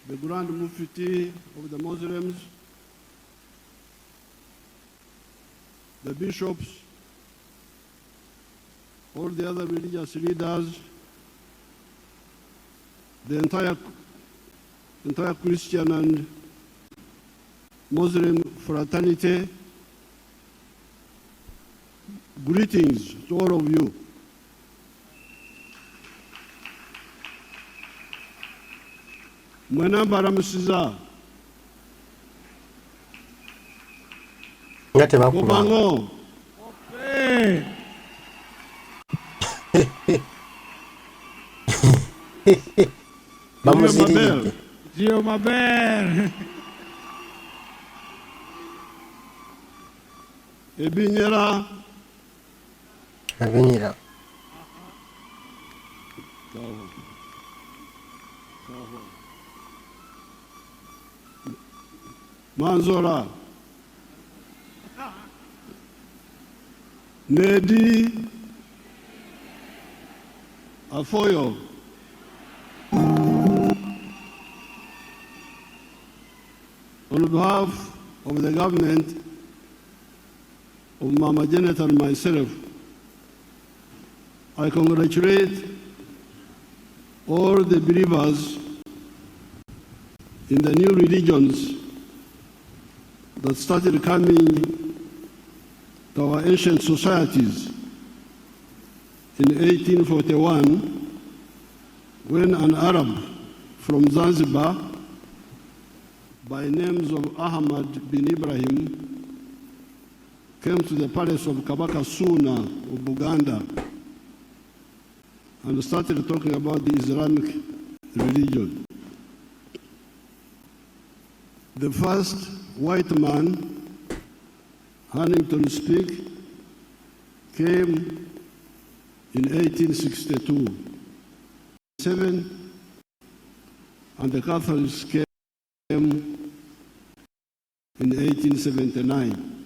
the Grand Mufti of the Muslims, the bishops, all the other religious leaders, the entire Christian and Muslim fraternity, greetings to all of you. Mwena Baramsiza. Ngate bakuma. Obango. Bamuswaliza. Dio Maber. Ebinyera. Abinyera. Manzora. Nedi. Afoyo. On behalf of the government of Mama Janet and myself, I congratulate all the believers in the new religions that started coming to our ancient societies in 1841, when an Arab from Zanzibar by names of Ahmad bin Ibrahim came to the palace of Kabaka Suna of Buganda and started talking about the Islamic religion. The first white man, Huntington Speke, came in 1862. And the Catholics came in 1879.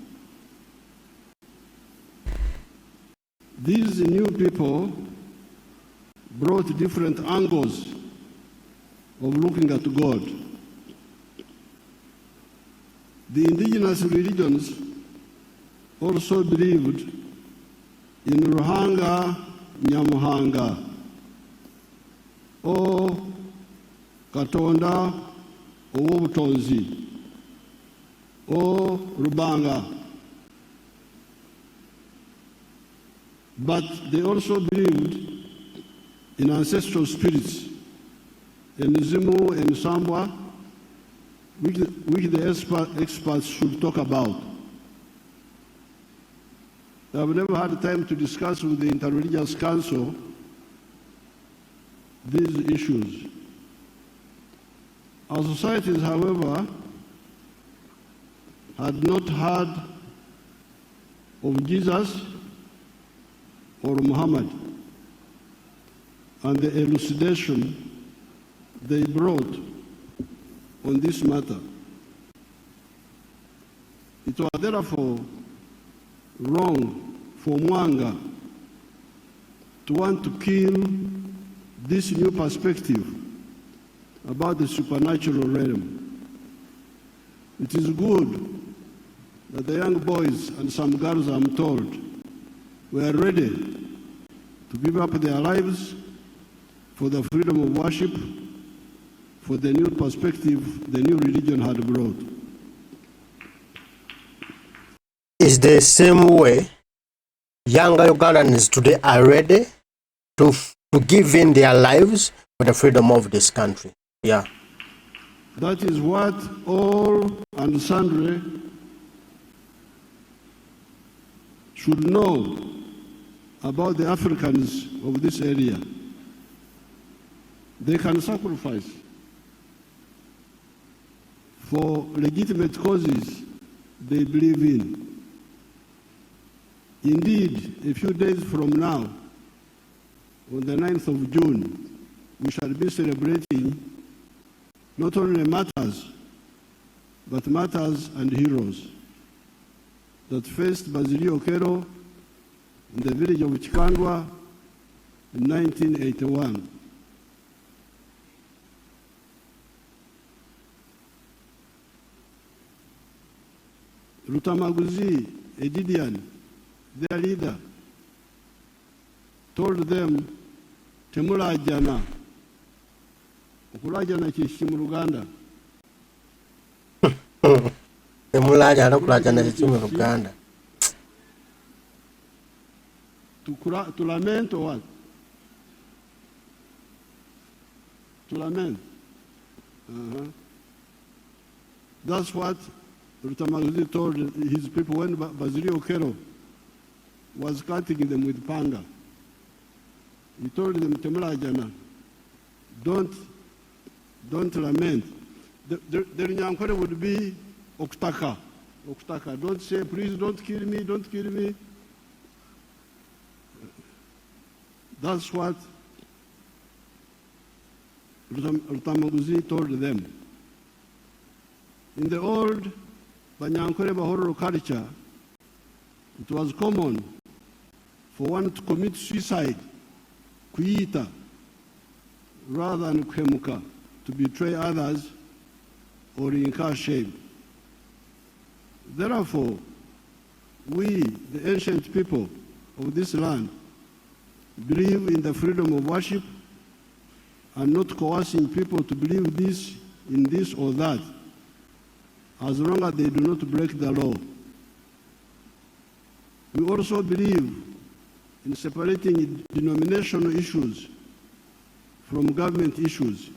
These new people brought different angles of looking at God. The indigenous religions also believed in Ruhanga Nyamuhanga, or Katonda Owobutonzi, or Rubanga. But they also believed in ancestral spirits, in Zimu and Sambwa, which the experts should talk about. I have never had time to discuss with the Interreligious Council these issues. Our societies, however, had not heard of Jesus or Muhammad, and the elucidation they brought on this matter. It was therefore wrong for Mwanga to want to kill this new perspective about the supernatural realm. It is good that the young boys and some girls, I'm told, were ready to give up their lives for the freedom of worship, for the new perspective the new religion had brought. Is the same way younger Ugandans today are ready to give in their lives for the freedom of this country. Yeah. That is what all and sundry should know about the Africans of this area. They can sacrifice for legitimate causes they believe in. Indeed, a few days from now, on the 9th of June, we shall be celebrating not only martyrs, but martyrs and heroes that faced Basilio Kero in the village of Chikandwa in 1981. Rutamaguzi Edidian, their leader, told them, Temulajana, Okulajana Chishimuruganda. Temulajana Kulajana Chishimuruganda. To lament or what? To lament. That's what Rutamaguzi told his people when Basilio Kero was cutting them with panga. He told them, Temulajana, don't lament. The Nyankore would be Oktaka. Don't say, please don't kill me, don't kill me. That's what Rutamaguzi told them. In the old Banyankore Bahoro culture, it was common for one to commit suicide, kuita, rather than kuhemuka, to betray others or incur shame. Therefore, we, the ancient people of this land, believe in the freedom of worship and not coercing people to believe this in this or that, as long as they do not break the law. We also believe in separating denominational issues from government issues,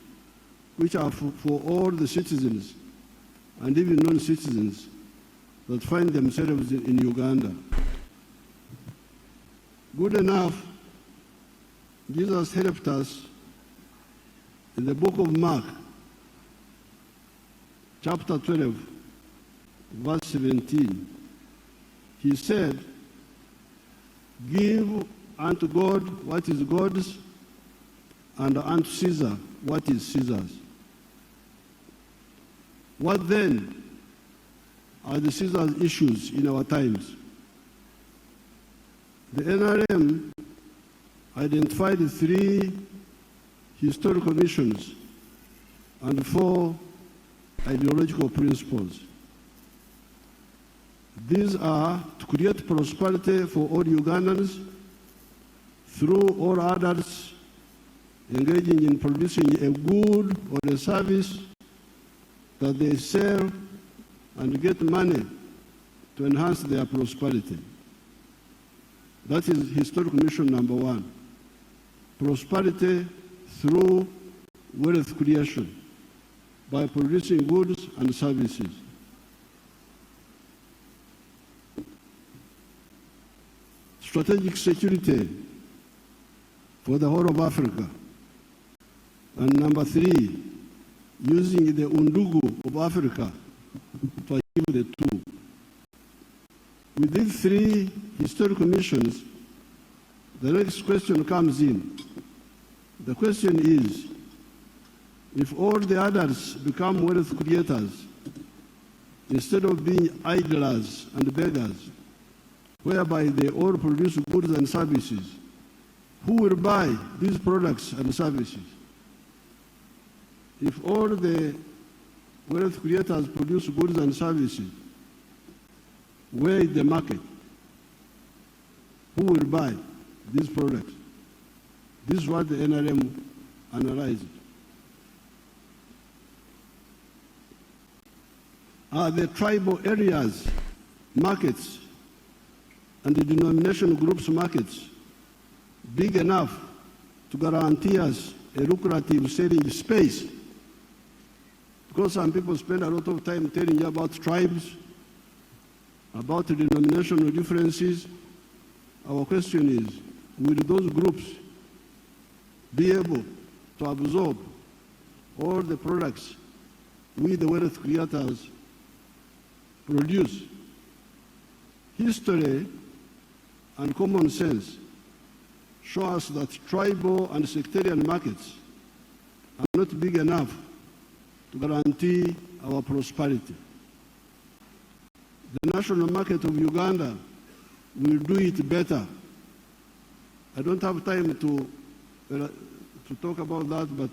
which are for all the citizens and even non-citizens that find themselves in Uganda. Good enough, Jesus helped us in the book of Mark, chapter 12, verse 17. He said, give unto God what is God's, and unto Caesar what is Caesar's. What then are the Caesar's issues in our times? The NRM identified 3 historical missions and 4 ideological principles. These are to create prosperity for all Ugandans through all adults engaging in producing a good or a service that they sell and get money to enhance their prosperity. That is historical mission number 1. Prosperity through wealth creation by producing goods and services. Strategic security for the whole of Africa. And number 3, using the Undugu of Africa to achieve the 2. With these 3 historical missions, the next question comes in. The question is, if all the others become wealth creators, instead of being idlers and beggars, whereby they all produce goods and services, who will buy these products and services? If all the wealth creators produce goods and services, where is the market? Who will buy these products? This is what the NRM analyzed. Are the tribal areas markets and the denomination groups markets big enough to guarantee us a lucrative selling space? Because some people spend a lot of time telling you about tribes, about the denominational differences. Our question is, will those groups be able to absorb all the products we, the wealth creators, produce? History and common sense show us that tribal and sectarian markets are not big enough to guarantee our prosperity. The national market of Uganda will do it better. I don't have time to talk about that, but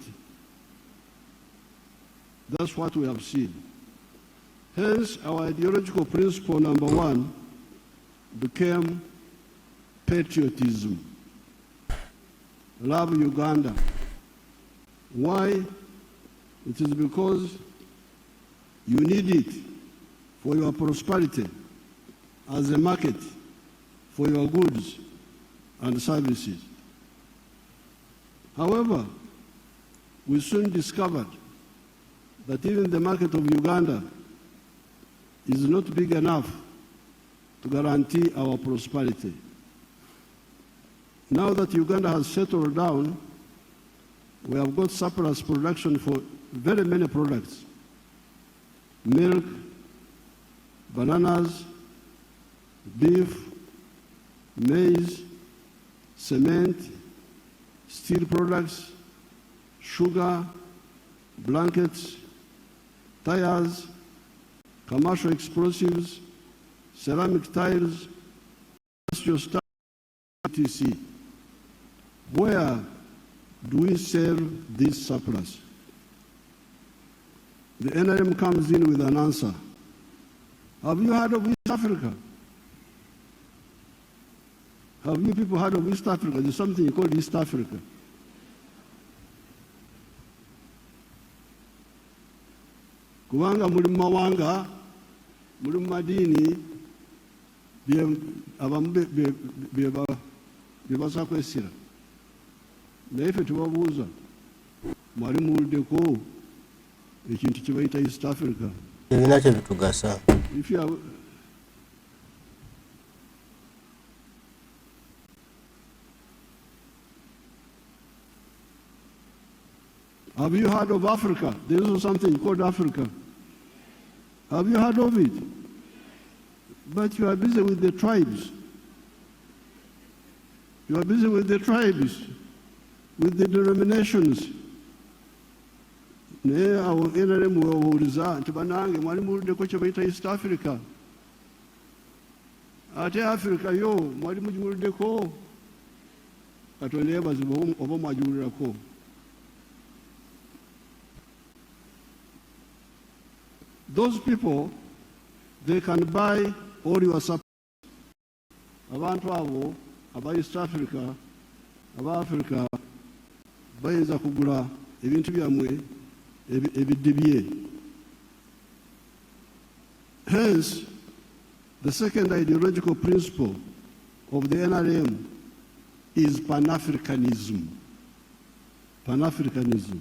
that's what we have seen. Hence, our ideological principle number 1 became patriotism. Love Uganda. Why? It is because you need it for your prosperity as a market for your goods and services. However, we soon discovered that even the market of Uganda is not big enough to guarantee our prosperity. Now that Uganda has settled down, we have got surplus production for very many products: milk, bananas, beef, maize, cement, steel products, sugar, blankets, tires, commercial explosives, ceramic tiles, industrial stuff, etc. Where do we sell this surplus? The NRM comes in with an answer. Have you heard of East Africa? Have you people heard of East Africa? There's something called East Africa. Kubanga muri mawanga, muri madini, bibasa kwesira. Naife tubabuza, mwali muldeko, ekintu kibayita East Africa. Ebinache bitugasa. If you have, have you heard of Africa? There is something called Africa. Have you heard of it? But you are busy with the tribes. You are busy with the tribes, with the denominations. Ne awo NRM wawuliza nti banange mwali muliddeko kye bayita East Africa. Ate Africa yo mwali mugimuliddeko. Katonda yeebazibwe oba mwagiwulirako. Those people, they can buy all your supply. Abantu abo aba East Africa, aba Africa, bayinza kugula ebintu byamwe ebidibye. Hence, the second ideological principle of the NRM is Pan-Africanism. Pan-Africanism.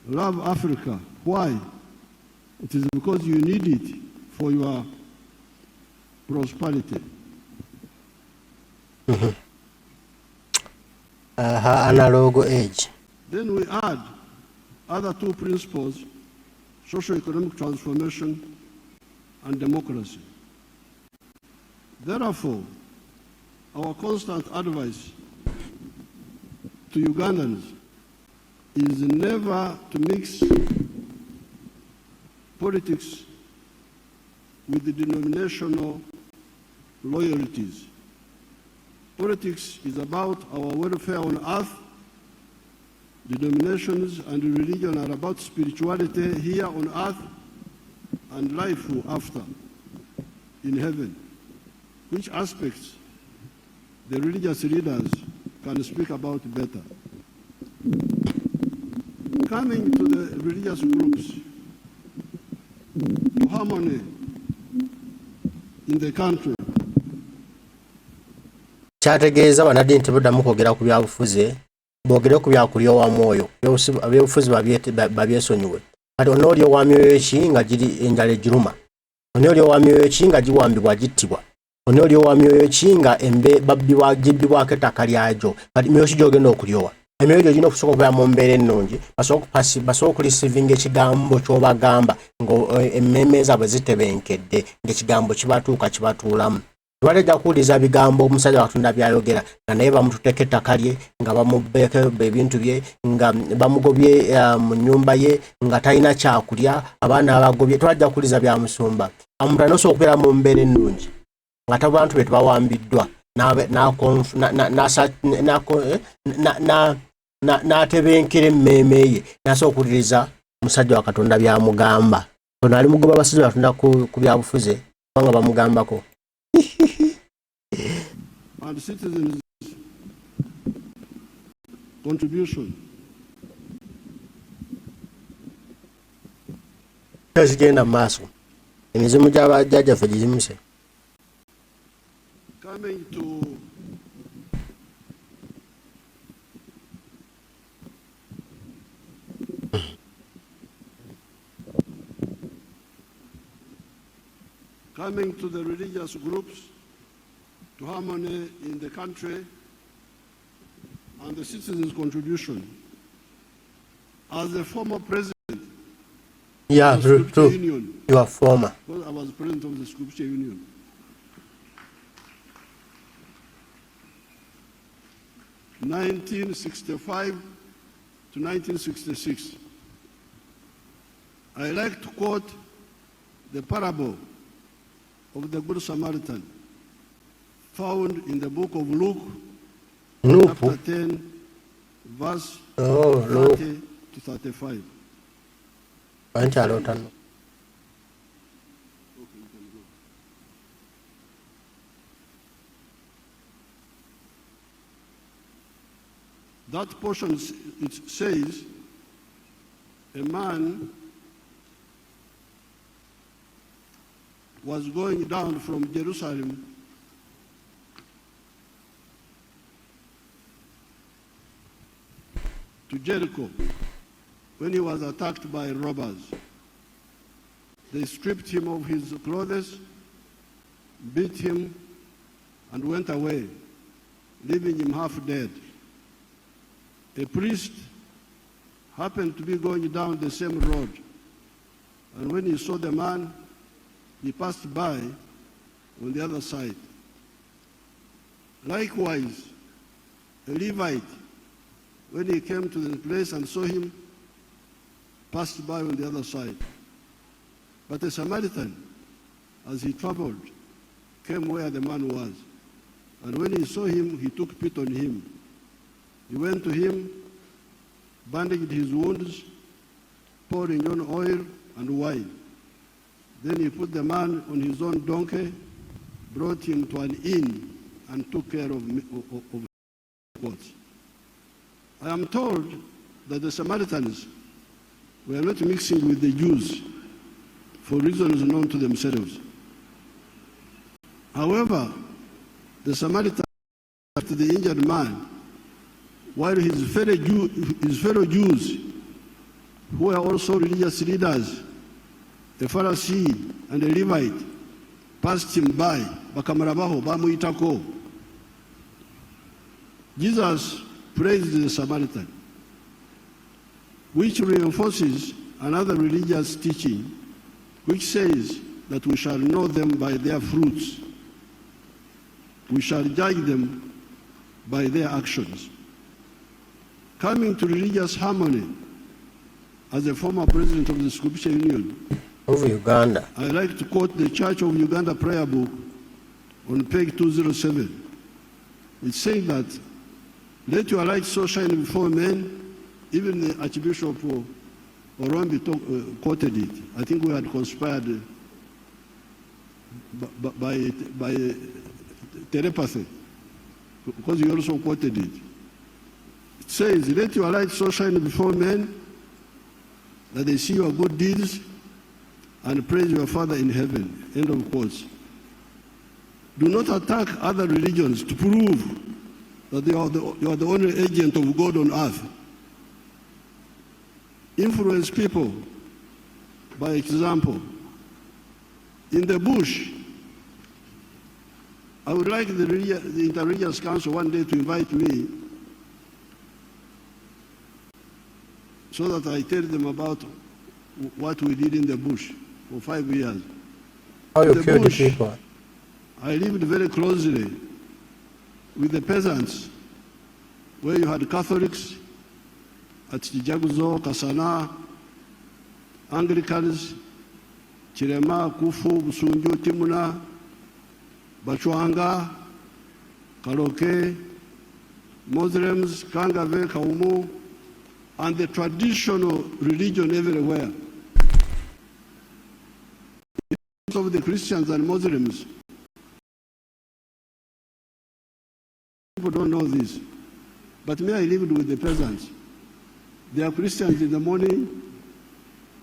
Love Africa. Why? It is because you need it for your prosperity. Analog age. Then we add other two principles: socio-economic transformation and democracy. Therefore, our constant advice to Ugandans is never to mix politics with the denominational loyalties. Politics is about our welfare on earth. Denominations and religion are about spirituality here on earth and life after, in heaven. Which aspects the religious leaders can speak about better. Coming to the religious groups, harmony in the country. Kyategeeza banadde nti buddamu kwogera ku byabufuzi boogere ku byakulyowa mwoyo ebyobufuzi babyesonyiwe kati onooli owa myoyo eki nga giri enjala egiruma onooli owa myoyo eki nga giwambibwa gittibwa onooli owa myoyo eki nga gibbibwako ettaka lyagyo kati myoyo ki gyogenda okulyowa emyoyo gyo girina okusobola okubeera mu mbeera ennungi basobola okulisivinga ekigambo ky'obagamba ng'emmeeme zaabwe zitebenkedde ng'ekigambo kibatuuka kibatuulamu Tuwalejja kuwuliza bigambo omusajja Katonda byayogera nga naye bamututeeka ettaka lye nga bamubbeeko ebintu bye nga bamugobye mu nnyumba ye nga talina kyakulya abaana abagobye tuwalejja kuwuliza bya musumba omuntu alina okubeera mu mbeera ennungi nga tabantu be tubawambiddwa n'atebenkera emmeeme ye n'asobola okuwuliriza omusajja wa Katonda byamugamba ono ali mugoba abasizi batunda ku byabufuzi kubanga bamugambako. And citizens' contribution. Zigenda mu maaso emizimu gy'abajjajjaffe gizimuse. Coming to the religious groups, to harmony in the country, and the citizens' contribution. As a former president, yeah, of the Scripture true. Union, You are former. well, I was president of the Scripture Union. (1965 to 1966). I like to quote the parable of the Good Samaritan, found in the book of Luke, chapter 10, verse 30 to 35. That portion, it says, a man was going down from Jerusalem to Jericho when he was attacked by robbers. They stripped him of his clothes, beat him, and went away, leaving him half dead. A priest happened to be going down the same road, and when he saw the man, he passed by on the other side. Likewise, a Levite, when he came to the place and saw him, passed by on the other side. But a Samaritan, as he traveled, came where the man was. And when he saw him, he took pity on him. He went to him, bandaged his wounds, pouring on oil and wine. Then he put the man on his own donkey, brought him to an inn, and took care of goats. I am told that the Samaritans were not mixing with the Jews for reasons known to themselves. However, the Samaritan to the injured man, while his fellow Jews, who were also religious leaders, a Pharisee and a Levite, passed him by, bakamarabaho, bamuyitako. Jesus praised the Samaritan, which reinforces another religious teaching, which says that we shall know them by their fruits. We shall judge them by their actions. Coming to religious harmony, as a former president of the Scripture Union of Uganda, I like to quote the Church of Uganda prayer book on page 207. It says that, let your light so shine before men, even the Archbishop Orombi quoted it. I think we had conspired by telepathy, because he also quoted it. It says, let your light so shine before men that they see your good deeds and praise your Father in heaven. End of quotes. Do not attack other religions to prove that you are the only agent of God on earth. Influence people by example. In the bush, I would like the Interreligious Council one day to invite me so that I tell them about what we did in the bush for 5 years. How you killed the people? I lived very closely with the peasants, where you had Catholics at Jaguzo, Kasana, Anglicans, Chirema, Kufu, Busunju, Timuna, Bachwanga, Kaloke, Muslims, Kangave, Kaumu, and the traditional religion everywhere. of the Christians and Muslims. People don't know this. But me, I lived with the peasants. They are Christians in the morning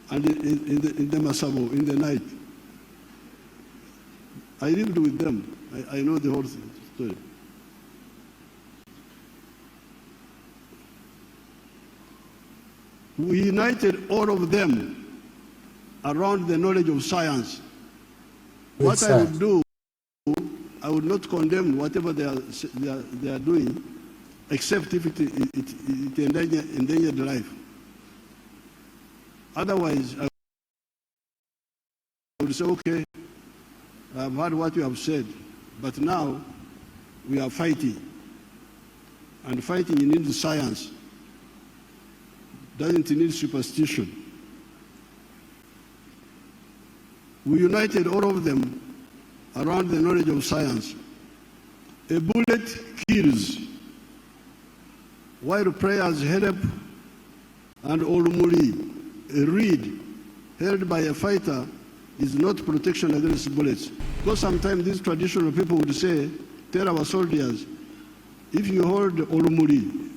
and in the Masabo, in the night. I lived with them. I know the whole story. We united all of them around the knowledge of science. What I would do, I would not condemn whatever they are doing, except if it endangered life. Otherwise, I would say, okay, I've heard what you have said, but now we are fighting. And fighting, you need science. Doesn't need superstition. We united all of them around the knowledge of science. A bullet kills, while prayers help, and Olumuri, a reed held by a fighter, is not protection against bullets. Because sometimes these traditional people would say, tell our soldiers, if you hold Olumuri,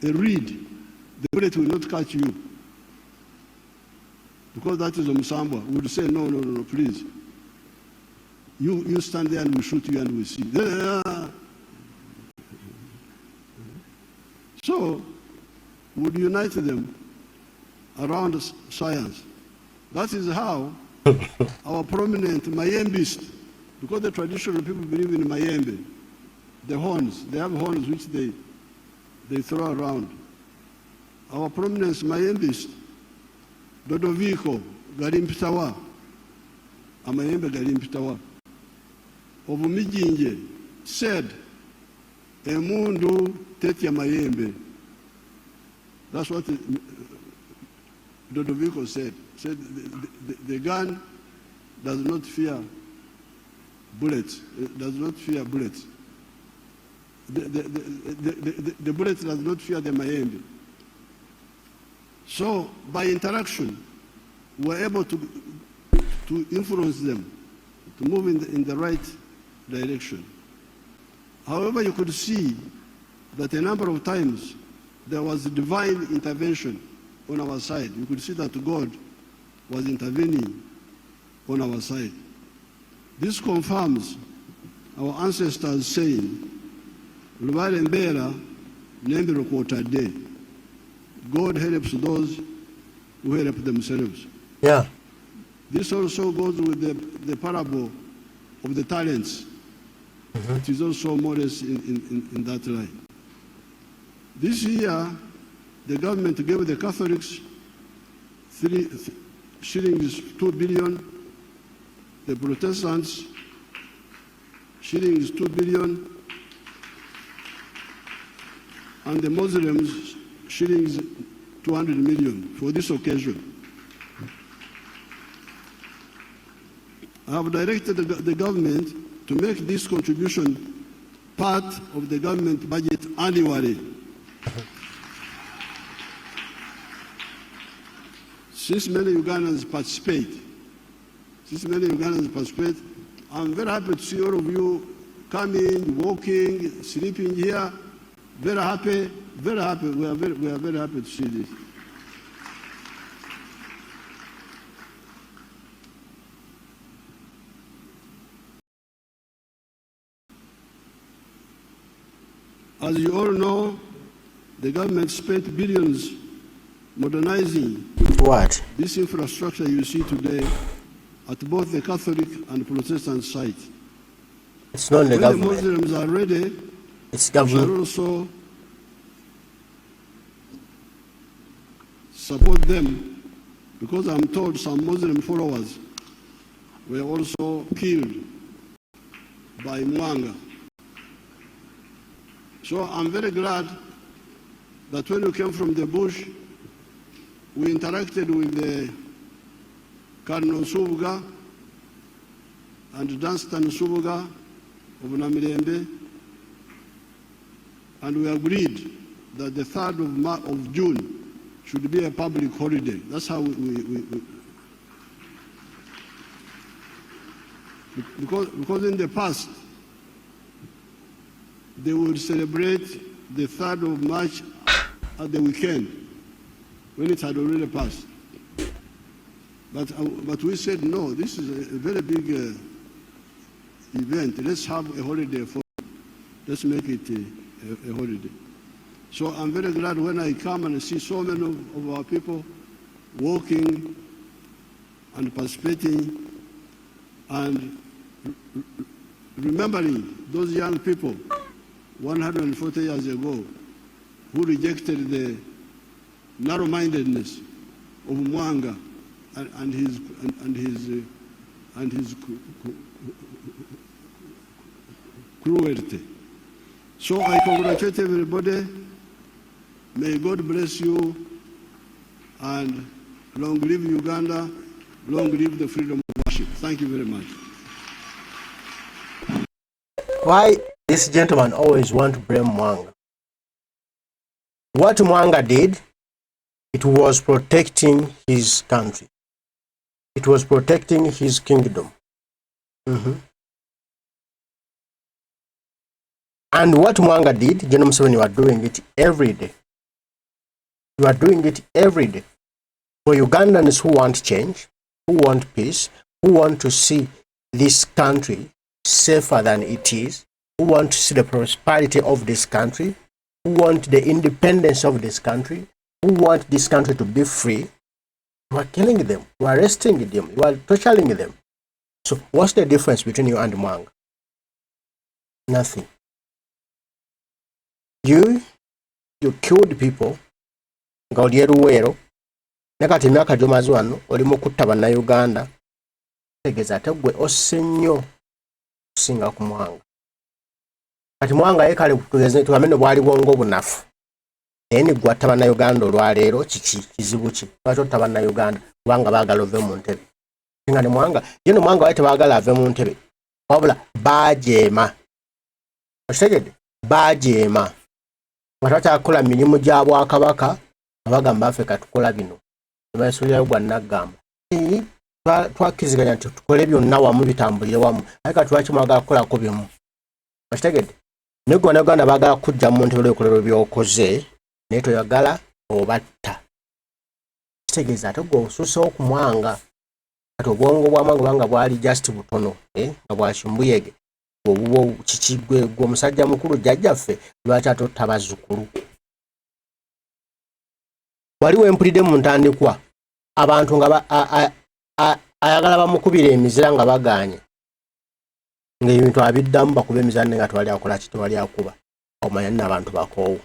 a reed, the bullet will not catch you. Because that is Omusambwa. We would say, no, please. You stand there and we shoot you and we see. So, we would unite them around science. That is how our prominent Mayembist, because the traditional people believe in Mayembe, the horns, they have horns which they throw around. Our prominent Mayembist, Dodoviko, Galimpitawa, Amayembe Galimpitawa, of Mijinje, said, Emundu Tetia Mayembe. That's what Dodoviko said. Said the gun does not fear bullets. It does not fear bullets. The bullet does not fear the Mayembe. So by interaction, we're able to influence them, to move in the right direction. However, you could see that a number of times there was a divine intervention on our side. You could see that God was intervening on our side. This confirms our ancestors saying, Lubale Mbera, Nembero Kwotade. God helps those who help themselves. Yeah. This also goes with the parable of the talents. It is also modest in that line. This year, the government gave the Catholics 3 shillings 2 billion, the Protestants shillings 2 billion, and the Muslims shillings 200 million for this occasion. I have directed the government to make this contribution part of the government budget annually. Since many Ugandans participate, I'm very happy to see all of you coming, walking, sleeping here. Very happy, very happy. We are very happy to see this. As you all know, the government spent billions modernizing what? This infrastructure you see today at both the Catholic and Protestant sites. It's not the when government. The Muslims are ready, it's government. We shall also support them, because I'm told some Muslim followers were also killed by Mwanga. So I'm very glad that when you came from the bush, we interacted with the Cardinal Subuga and Dunstan Subuga of Namirembe, and we agreed that the 3rd of June should be a public holiday. That's how we Because in the past, they would celebrate the 3rd of March at the weekend, when it had already passed. But we said, no, this is a very big event. Let's have a holiday for it. Let's make it a holiday. So I'm very glad when I come and see so many of our people walking and participating and remembering those young people 140 years ago who rejected the narrow-mindedness of Mwanga and his cruelty. So I congratulate everybody. May God bless you, and long live Uganda, long live the freedom of worship. Thank you very much. Why this gentleman always want to blame Mwanga? What Mwanga did, it was protecting his country. It was protecting his kingdom. And what Mwanga did, General Museveni, you are doing it every day. You are doing it every day. For Ugandans who want change, who want peace, who want to see this country safer than it is, who want to see the prosperity of this country, who want the independence of this country, who want this country to be free, you are killing them, you are arresting them, you are torturing them. So what's the difference between you and Mwanga? Nothing. You killed people, nga oli eruweero, ne kati emyaka gy'omaze wano oli mu kutta bannayuganda, tegeeza ate gwe osse nnyo okusinga ku Mwanga. Kati Mwanga ye kale tugambe no bwali bwongo bunafu. Naye ne gwatta bannayuganda olwaleero kiki kizibu ki? Lwaki otta bannayuganda kubanga baagala ove mu ntebe. Singa ne Mwanga, ye no Mwanga waye tebaagala ave mu ntebe. Wabula baajeema. Okitegedde? Baajeema. Nga twakyakola mirimu gya Bwakabaka, abagamba Afrika tukola bino. Nebaesulirayo gwa Naggamba. Twakkiriziganya nti tukole byonna wamu bitambulire wamu. Aye kati lwaki mwagala kukolako bimu? Okitegedde? Naye gwe Bannayuganda baagala kujja mu ntebe olw'ebikolero by'okoze, naye toyagala obatta. Kitegeeza ate gwe osusewo ku Mwanga. Kati obwongo bwa Mwanga bwanga bwali just butono, nga bwa Kimbuyege. Obwo kiki gwe omusajja mukulu jjajjaffe lwaki atotta bazzukulu. Waliwo empulidde mu ntandikwa abantu nga ayagala bamukubira emizira nga bagaanye, ng'ebintu abiddamu bakuba emizira nga tewali akola ki, tewali akuba. Omanya nno abantu bakoowu.